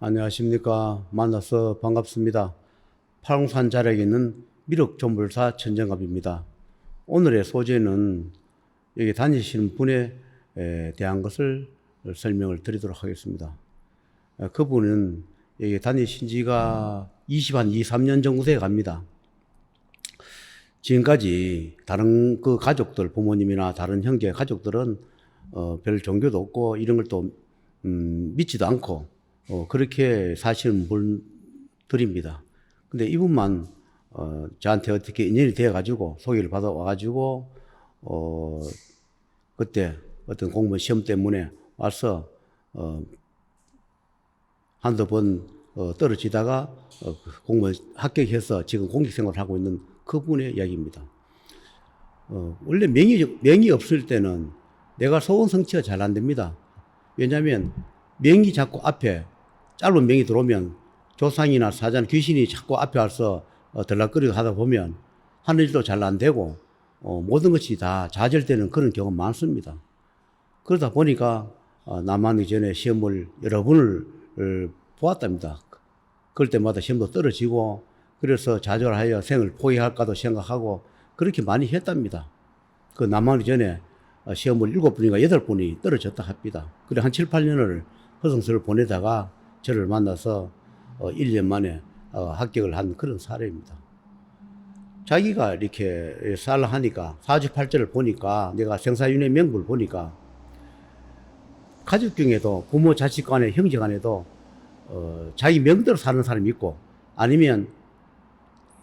안녕하십니까. 만나서 반갑습니다. 팔공산 자락에 있는 미륵존불사 천정갑입니다. 오늘의 소재는 여기 다니시는 분에 대한 것을 설명을 드리도록 하겠습니다. 그분은 여기 다니신 지가 23년 정도 돼 갑니다. 지금까지 다른 그 가족들, 부모님이나 다른 형제 가족들은 별 종교도 없고 이런 걸 또 믿지도 않고 그렇게 사시는 분들입니다. 근데 이분만 저한테 어떻게 인연이 되어가지고 소개를 받아와가지고 그때 어떤 공무원 시험 때문에 와서 한두 번 떨어지다가 공무원 합격해서 지금 공직생활을 하고 있는 그분의 이야기입니다. 원래 명이 없을 때는 내가 소원 성취가 잘 안 됩니다. 왜냐하면 명이 자꾸 앞에 짧은 명이 들어오면 조상이나 사자나 귀신이 자꾸 앞에 와서 들락거리고 하다 보면 하는 일도 잘 안 되고 모든 것이 다 좌절되는 그런 경우가 많습니다. 그러다 보니까 남한이 전에 시험을 여러 번을 보았답니다. 그럴 때마다 시험도 떨어지고 그래서 좌절하여 생을 포기할까도 생각하고 그렇게 많이 했답니다. 그 남한이 전에 시험을 7분인가 8분이 떨어졌다 합니다. 그래 한 7, 8년을 허송세를 보내다가 저를 만나서 1년 만에 합격을 한 그런 사례입니다. 자기가 이렇게 살라 하니까 사주팔자를 보니까 내가 생사윤회 명부를 보니까 가족 중에도 부모 자식 간에 형제 간에도 자기 명대로 사는 사람이 있고 아니면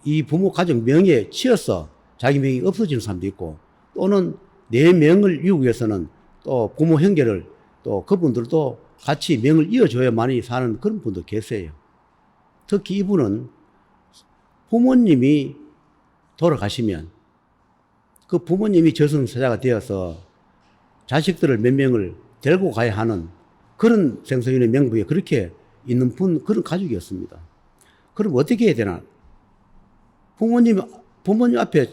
이 부모 가족 명에 치여서 자기 명이 없어지는 사람도 있고 또는 내 명을 이루기 위해서는 또 부모 형제를 또 그분들도 같이 명을 이어줘야만이 사는 그런 분도 계세요. 특히 이분은 부모님이 돌아가시면 그 부모님이 저승사자가 되어서 자식들을 몇 명을 데리고 가야 하는 그런 생사윤회 명부에 그렇게 있는 그런 가족이었습니다. 그럼 어떻게 해야 되나? 부모님 앞에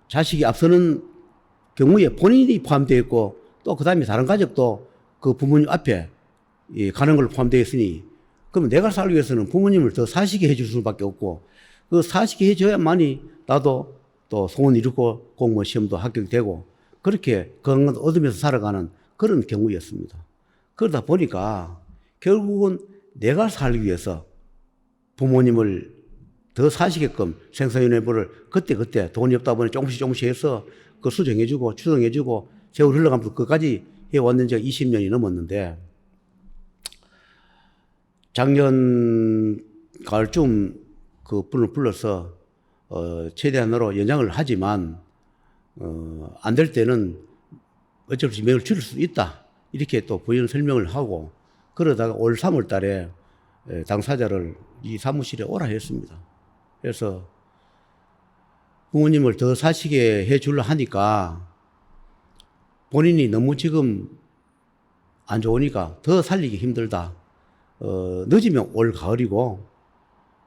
자식이 앞서는 경우에 본인이 포함되어 있고 또 그 다음에 다른 가족도 그 부모님 앞에 가는 걸로 포함되어 있으니 그러면 내가 살기 위해서는 부모님을 더 사시게 해줄 수밖에 없고 그 사시게 해줘야만이 나도 또 소원 이루고 공무원 시험도 합격되고 그렇게 건강 얻으면서 살아가는 그런 경우였습니다. 그러다 보니까 결국은 내가 살기 위해서 부모님을 더 사시게끔 생사윤회부를 그때 돈이 없다 보니 조금씩 해서 그 수정해주고 추정해주고 세월 흘러가면서 그까지 해왔는 지가 20년이 넘었는데 작년 가을쯤 그 분을 불러서 최대한으로 연장을 하지만 안 될 때는 어쩔 수 없이 명을 줄일 수 있다 이렇게 또 부연 설명을 하고 그러다가 올 3월 달에 당사자를 이 사무실에 오라 했습니다. 그래서 부모님을 더 사시게 해주려 하니까 본인이 너무 지금 안 좋으니까 더 살리기 힘들다. 늦으면 올 가을이고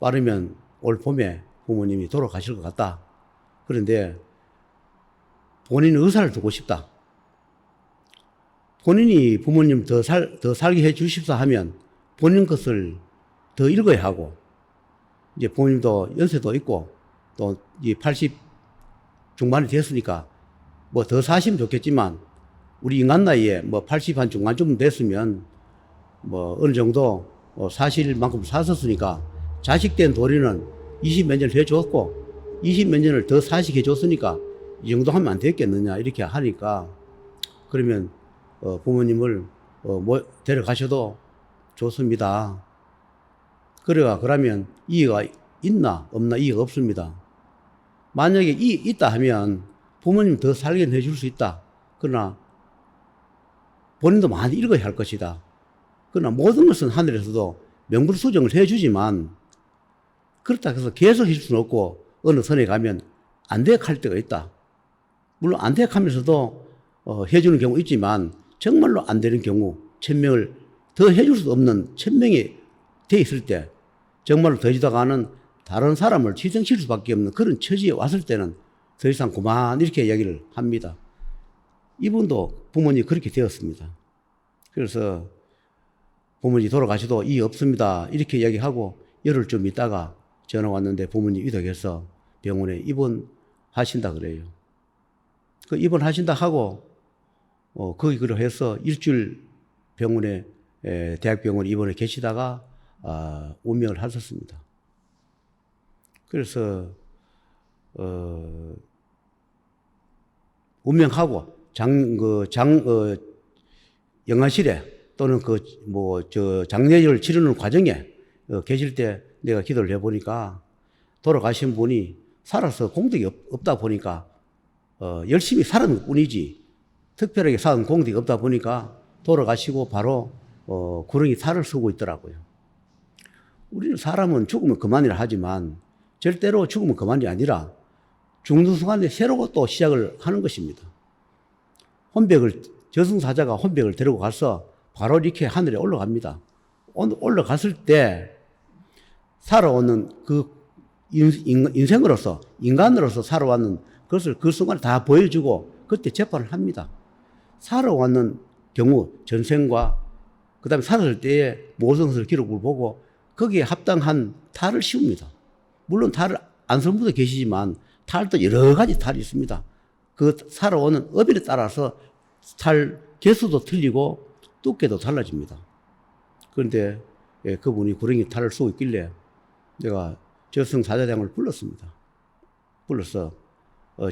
빠르면 올 봄에 부모님이 돌아가실 것 같다. 그런데 본인 의사를 두고 싶다. 본인이 부모님 더 살게 해 주십사 하면 본인 것을 더 읽어야 하고 이제 부모님도 연세도 있고 또 이제 80 중반이 됐으니까 뭐 더 사시면 좋겠지만 우리 인간 나이에 뭐 80 한 중반쯤 됐으면 뭐 어느 정도 사실 만큼 사셨으니까 자식 된 도리는 20 몇 년을 해줬고 20 몇 년을 더 사시게 해줬으니까 이 정도 하면 안 되겠느냐 이렇게 하니까 그러면 부모님을 뭐 데려가셔도 좋습니다. 그러면 이해가 있나 없나 이해가 없습니다. 만약에 있다 하면 부모님 더 살게 해줄 수 있다. 그러나 본인도 많이 읽어야 할 것이다. 그러나 모든 것은 하늘에서도 명불 수정을 해주지만 그렇다 해서 계속 해줄 수는 없고 어느 선에 가면 안 돼 할 때가 있다. 물론 안 돼 하면서도 해주는 경우 있지만 정말로 안 되는 경우 1000명을 더 해줄 수 없는 1000명이 돼 있을 때 정말로 더 지다가는 다른 사람을 희생시킬 수밖에 없는 그런 처지에 왔을 때는 더 이상 그만 이렇게 이야기를 합니다. 이분도 부모님이 그렇게 되었습니다. 그래서 부모님이 돌아가셔도 이 없습니다. 이렇게 이야기하고 열흘 좀 있다가 전화 왔는데 부모님 위독해서 병원에 입원하신다 그래요. 그 입원하신다 하고 거기 그러 해서 일주일 병원에 대학병원에 입원해 계시다가 운명을 하셨습니다. 그래서 운명하고 영안실에 또는 장례를 치르는 과정에 계실 때 내가 기도를 해보니까 돌아가신 분이 살아서 공덕이 없다 보니까 열심히 살은 뿐이지 특별하게 쌓은 공덕이 없다 보니까 돌아가시고 바로 구렁이 탈을 쓰고 있더라고요. 우리는 사람은 죽으면 그만이라 하지만 절대로 죽으면 그만이 아니라 죽는 순간에 새로 또 시작을 하는 것입니다. 저승사자가 혼백을 데리고 가서 바로 이렇게 하늘에 올라갑니다. 올라갔을 때 살아오는 그 인생으로서 인간으로서 살아왔는 그것을 그 순간에 다 보여주고 그때 재판을 합니다. 살아왔는 경우 전생과 그 다음에 살았을 때의 모성설 기록을 보고 거기에 합당한 탈을 씌웁니다. 물론 탈을 안 쓰는 분도 계시지만 탈도 여러 가지 탈이 있습니다. 그 살아오는 업일에 따라서 탈 개수도 틀리고 두께도 달라집니다. 그런데 그분이 구렁이 탈을 쓰고 있길래 내가 저승사자장을 불렀습니다. 불러서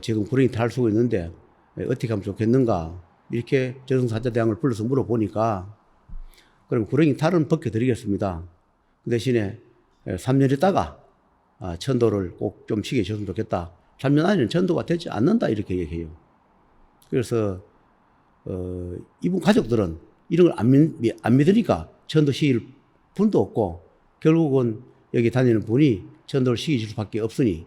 지금 구렁이 탈을 쓰고 있는데 어떻게 하면 좋겠는가 이렇게 저승사자장을 불러서 물어보니까 그럼 구렁이 탈은 벗겨드리겠습니다. 그 대신에 3년 있다가 천도를 꼭 좀 치게 해줬으면 좋겠다. 3년 안에는 천도가 되지 않는다 이렇게 얘기해요. 그래서 이분 가족들은 이런 걸 안 믿으니까 천도 시킬 분도 없고 결국은 여기 다니는 분이 천도를 시키실 수밖에 없으니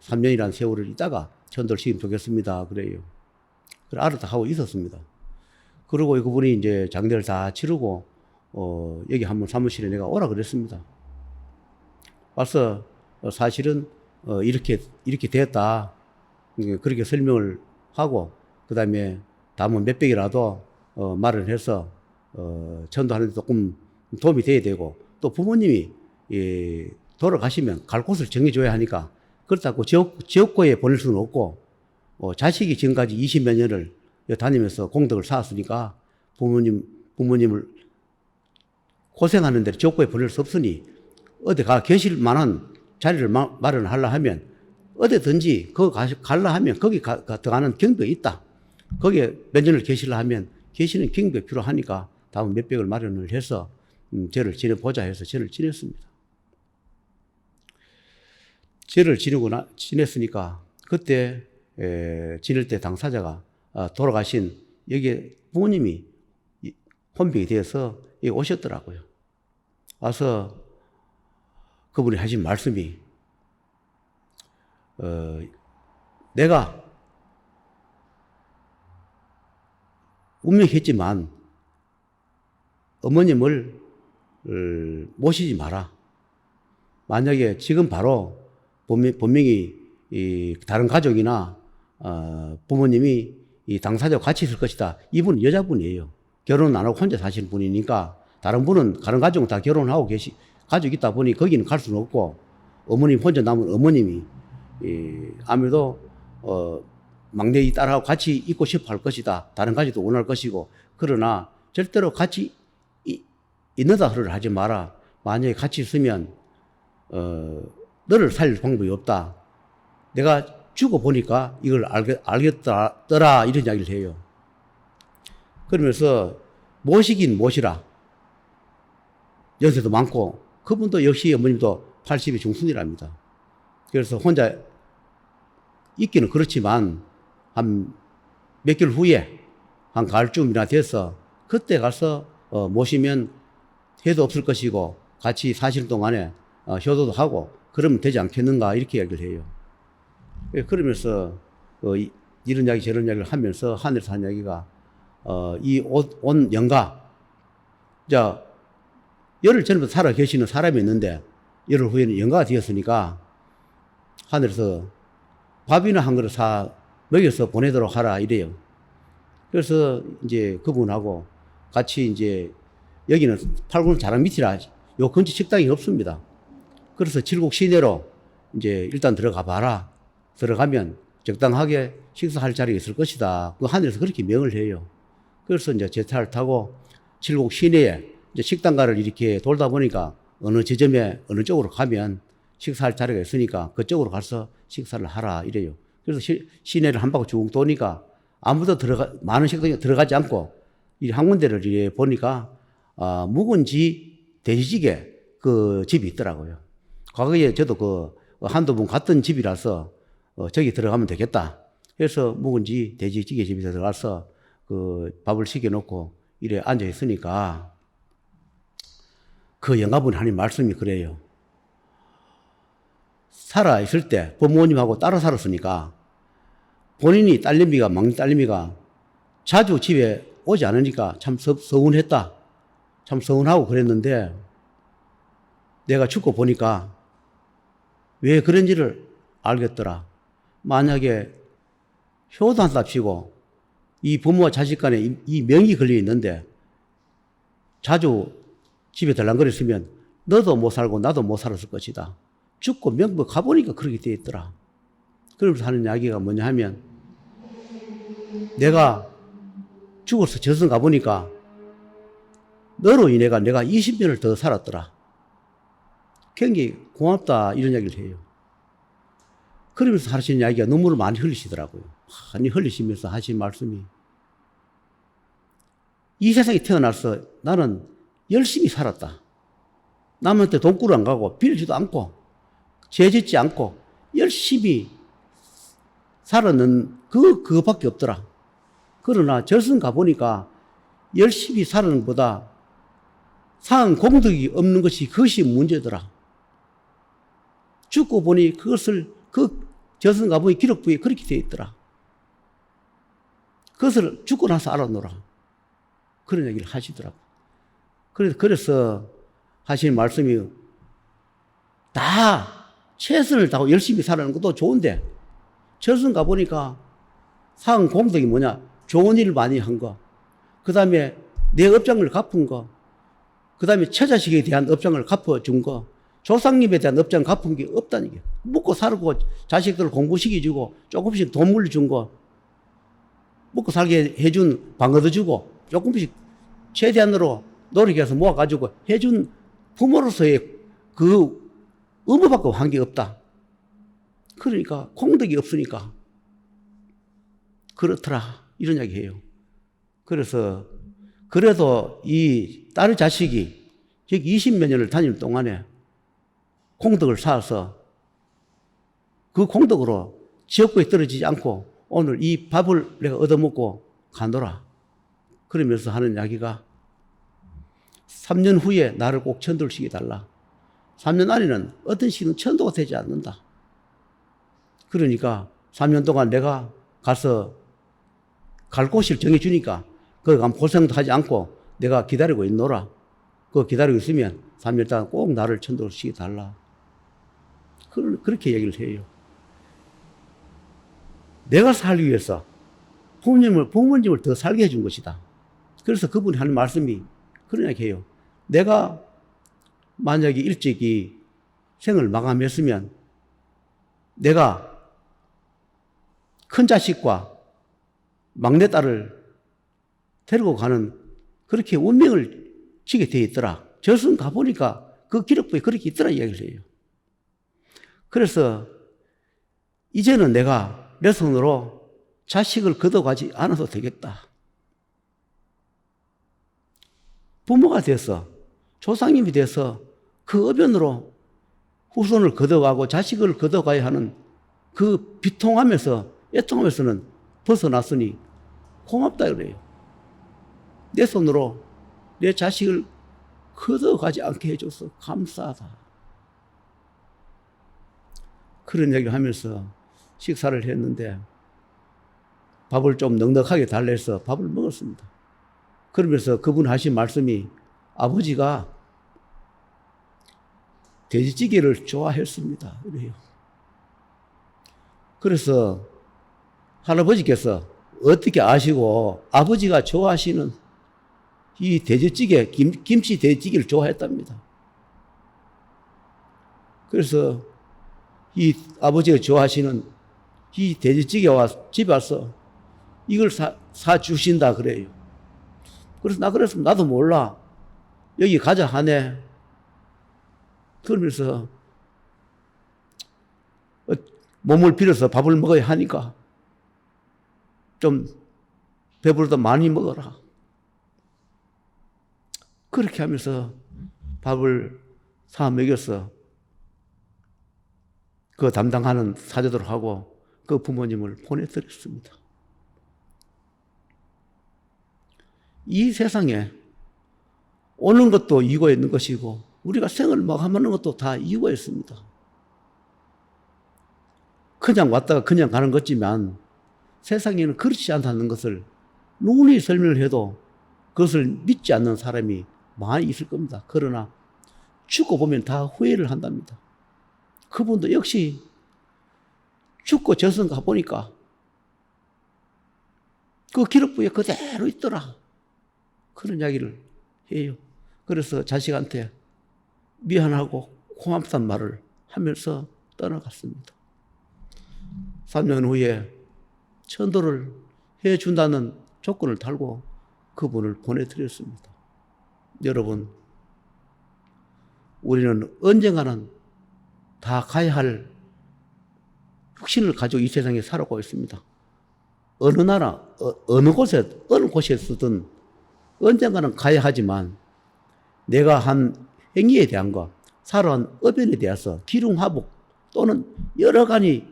3년이라는 세월을 있다가 천도를 시키면 좋겠습니다. 그래요. 그래 알았다 하고 있었습니다. 그리고 그분이 이제 장례를 다 치르고 여기 한번 사무실에 내가 오라 그랬습니다. 와서 사실은 이렇게 되었다. 그렇게 설명을 하고 그 다음에 다음은 몇백이라도 말을 해서 전도하는 데 조금 도움이 돼야 되고 또 부모님이 돌아가시면 갈 곳을 정해줘야 하니까 그렇다고 지옥고에 보낼 수는 없고 자식이 지금까지 20몇 년을 다니면서 공덕을 쌓았으니까 부모님을 고생하는 데를 지옥고에 보낼 수 없으니 어디 계실 만한 자리를 마련하려 하면 어디든지 거기 가려 하면 거기 들어가는 경비가 있다. 거기에 몇 년을 계시려 하면 계시는 경비가 필요하니까 다음 몇백을 마련을 해서 절을 지내보자 해서 절을 지냈습니다. 절을 지냈으니까 그때 지낼 때 당사자가 돌아가신 여기 부모님이 혼백이 되어서 여기 오셨더라고요. 와서 그분이 하신 말씀이 내가 운명했지만 어머님을 모시지 마라. 만약에 지금 바로 분명히 다른 가족이나 부모님이 이 당사자와 같이 있을 것이다. 이분은 여자분이에요. 결혼은 안 하고 혼자 사시는 분이니까 다른 가족은 다 결혼하고 가족이 있다 보니 거기는 갈 수는 없고 어머님 혼자 남은 어머님이 아무래도 막내 이 딸하고 같이 있고 싶어 할 것이다. 다른 가족도 원할 것이고 그러나 절대로 같이 있는다 소리를 하지 마라. 만약에 같이 있으면 너를 살릴 방법이 없다. 내가 죽어보니까 이걸 알겠더라 이런 이야기를 해요. 그러면서 모시긴 모시라. 연세도 많고 그분도 역시 어머님도 80이 중순이랍니다. 그래서 혼자 있기는 그렇지만 한 몇 개월 후에 한 가을쯤이나 돼서 그때 가서 모시면 해도 없을 것이고 같이 사실 동안에 효도도 하고 그러면 되지 않겠는가 이렇게 이야기를 해요. 그러면서 이런 이야기 저런 이야기를 하면서 하늘에서 한 이야기가 이 온 영가 자 열흘 전부터 살아 계시는 사람이 있는데 열흘 후에는 영가가 되었으니까 하늘에서 밥이나 한 그릇 사 먹여서 보내도록 하라 이래요. 그래서 이제 그분하고 같이 이제 여기는 팔군 자락 밑이라 요 근처 식당이 없습니다. 그래서 칠곡 시내로 이제 일단 들어가 봐라. 들어가면 적당하게 식사할 자리가 있을 것이다. 그 하늘에서 그렇게 명을 해요. 그래서 이제 제 차를 타고 칠곡 시내에 이제 식당가를 이렇게 돌다 보니까 어느 지점에 어느 쪽으로 가면 식사할 자리가 있으니까 그쪽으로 가서 식사를 하라 이래요. 그래서 시내를 한 바퀴 쭉 도니까 아무도 많은 식당에 들어가지 않고 이 한 군데를 이렇게 보니까 묵은지 돼지찌개 그 집이 있더라고요. 과거에 저도 그 한두 번 갔던 집이라서 저기 들어가면 되겠다. 그래서 묵은지 돼지찌개 집에 들어가서 그 밥을 시켜놓고 이래 앉아 있으니까 그 영가분이 하는 말씀이 그래요. 살아있을 때 부모님하고 따로 살았으니까 본인이 딸내미가 막내 딸내미가 자주 집에 오지 않으니까 참 서운했다. 참 서운하고 그랬는데 내가 죽고 보니까 왜 그런지를 알겠더라. 만약에 효도 한답시고 이 부모와 자식 간에 이 명이 걸려 있는데 자주 집에 들락거렸으면 너도 못 살고 나도 못 살았을 것이다. 죽고 명부 가보니까 그렇게 돼 있더라. 그러면서 하는 이야기가 뭐냐 하면 내가 죽어서 저승 가보니까 너로 인해 내가 20년을 더 살았더라. 굉장히 고맙다 이런 이야기를 해요. 그러면서 하시는 이야기가 눈물을 많이 흘리시더라고요. 많이 흘리시면서 하신 말씀이 이 세상에 태어나서 나는 열심히 살았다. 남한테 돈꾸러 안 가고 빌지도 않고 죄 짓지 않고 열심히 살았는 그거밖에 없더라. 그러나 저승 가보니까 열심히 사는 것보다 상 공덕이 없는 것이 그것이 문제더라. 죽고 보니 그것을 그 저승 가보니 기록부에 그렇게 되어 있더라. 그것을 죽고 나서 알아노라. 그런 얘기를 하시더라고. 그래서 하시는 말씀이 다 최선을 다하고 열심히 살아가는 것도 좋은데 저승 가보니까 상 공덕이 뭐냐? 좋은 일을 많이 한 거. 그 다음에 내 업장을 갚은 거. 그 다음에 처자식에 대한 업장을 갚아준 거. 조상님에 대한 업장 갚은 게 없다는 게. 먹고 살고 자식들 공부시켜주고 조금씩 돈 물려준 거. 먹고 살게 해준 방 얻어주고 조금씩 최대한으로 노력해서 모아가지고 해준 부모로서의 그 의무밖에 한 게 없다. 그러니까 공덕이 없으니까 그렇더라 이런 이야기 해요. 그래서 그래도 이 딸 자식이 여기 20몇 년을 다닐 동안에 공덕을 쌓아서 그 공덕으로 지옥고에 떨어지지 않고 오늘 이 밥을 내가 얻어먹고 가노라. 그러면서 하는 이야기가 3년 후에 나를 꼭 천도를 시켜달라. 3년 안에는 어떤 시는 천도가 되지 않는다. 그러니까 3년 동안 내가 가서 갈 곳을 정해주니까 거기 가면 고생도 하지 않고 내가 기다리고 있노라. 그거 기다리고 있으면 3년 동안 꼭 나를 천도를 시켜달라. 그렇게 얘기를 해요. 내가 살기 위해서 부모님을 더 살게 해준 것이다. 그래서 그분이 하는 말씀이 그런 얘기 해요. 내가 만약에 일찍이 생을 마감했으면 내가 큰 자식과 막내딸을 데리고 가는 그렇게 운명을 지게 되어 있더라. 저승 가보니까 그 기록부에 그렇게 있더라 이야기를 해요. 그래서 이제는 내가 내 손으로 자식을 거둬가지 않아도 되겠다. 부모가 돼서 조상님이 돼서 그 어변으로 후손을 거둬가고 자식을 거둬가야 하는 그 비통함에서 애통함에서는 벗어났으니 고맙다 그래요. 내 손으로 내 자식을 거둬가지 않게 해줘서 감사하다. 그런 얘기를 하면서 식사를 했는데 밥을 좀 넉넉하게 달라 해서 밥을 먹었습니다. 그러면서 그분 하신 말씀이 아버지가 돼지찌개를 좋아했습니다. 이래요. 그래서 할아버지께서 어떻게 아시고 아버지가 좋아하시는 이 돼지찌개, 김치 돼지찌개를 좋아했답니다. 그래서 이 아버지가 좋아하시는 이 돼지찌개와 집에 와서 이걸 사 주신다 그래요. 그래서 그래서 나도 몰라. 여기 가자 하네. 그러면서 몸을 빌어서 밥을 먹어야 하니까 좀 배부르다 많이 먹어라. 그렇게 하면서 밥을 사 먹여서 그 담당하는 사제들 하고 그 부모님을 보내드렸습니다. 이 세상에 오는 것도 이유가 있는 것이고 우리가 생을 마감하는 것도 다 이유가 있습니다. 그냥 왔다가 그냥 가는 것이지만 세상에는 그렇지 않다는 것을 누구니 설명을 해도 그것을 믿지 않는 사람이 많이 있을 겁니다. 그러나 죽고 보면 다 후회를 한답니다. 그분도 역시 죽고 저승 가보니까 그 기록부에 그대로 있더라. 그런 이야기를 해요. 그래서 자식한테 미안하고 고맙단 말을 하면서 떠나갔습니다. 3년 후에 천도를 해준다는 조건을 달고 그분을 보내드렸습니다. 여러분, 우리는 언젠가는 다 가야 할 확신을 가지고 이 세상에 살아가고 있습니다. 어느 나라, 어느 곳에서든 언젠가는 가야 하지만 내가 한 행위에 대한 것, 살아온 업연에 대해서 기lum화복 또는 여러 가지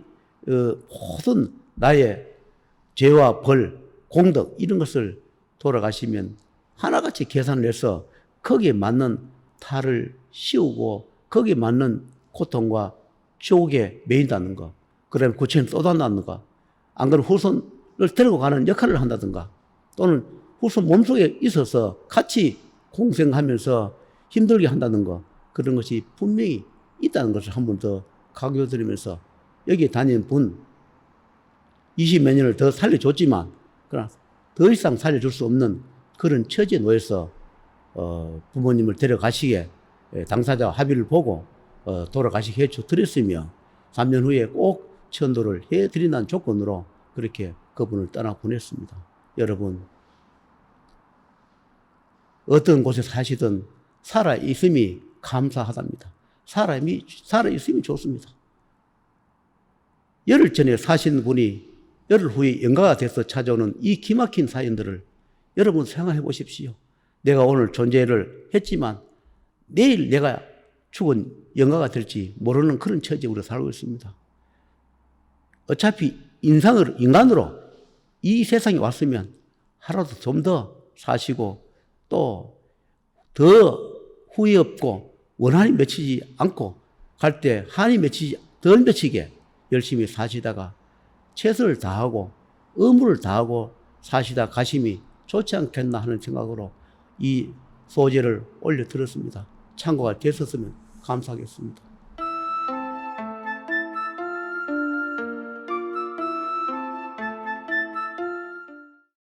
모든 나의 죄와 벌, 공덕 이런 것을 돌아가시면 하나같이 계산을 해서 거기에 맞는 탈을 씌우고 거기에 맞는 고통과 지옥에 매인다는 것, 그다음에 구체는 쏟아낸다는 것, 안 그러면 후손을 데리고 가는 역할을 한다든가 또는 후손 몸속에 있어서 같이 공생하면서 힘들게 한다는 것, 그런 것이 분명히 있다는 것을 한 번 더 강조드리면서 여기에 다니는 분 20몇 년을 더 살려줬지만 그러나 더 이상 살려줄 수 없는 그런 처지에 놓여서 부모님을 데려가시게 당사자와 합의를 보고 돌아가시게 해드렸으며 3년 후에 꼭 천도를 해드린다는 조건으로 그렇게 그분을 떠나 보냈습니다. 여러분, 어떤 곳에 사시든 살아있음이 감사하답니다. 살아있음이 좋습니다. 열흘 전에 사신 분이 열흘 후에 영가가 돼서 찾아오는 이 기막힌 사연들을 여러분 생각해 보십시오. 내가 오늘 존재를 했지만 내일 내가 죽은 영가가 될지 모르는 그런 처지에 우리가 살고 있습니다. 어차피 인간으로 이 세상에 왔으면 하루도 좀 더 사시고 또 더 후회 없고 원한이 맺히지 않고 갈 때 한이 덜 맺히게 열심히 사시다가 최선을 다하고 의무를 다하고 사시다 가심이 좋지 않겠나 하는 생각으로 이 소재를 올려드렸습니다. 참고가 됐었으면 감사하겠습니다.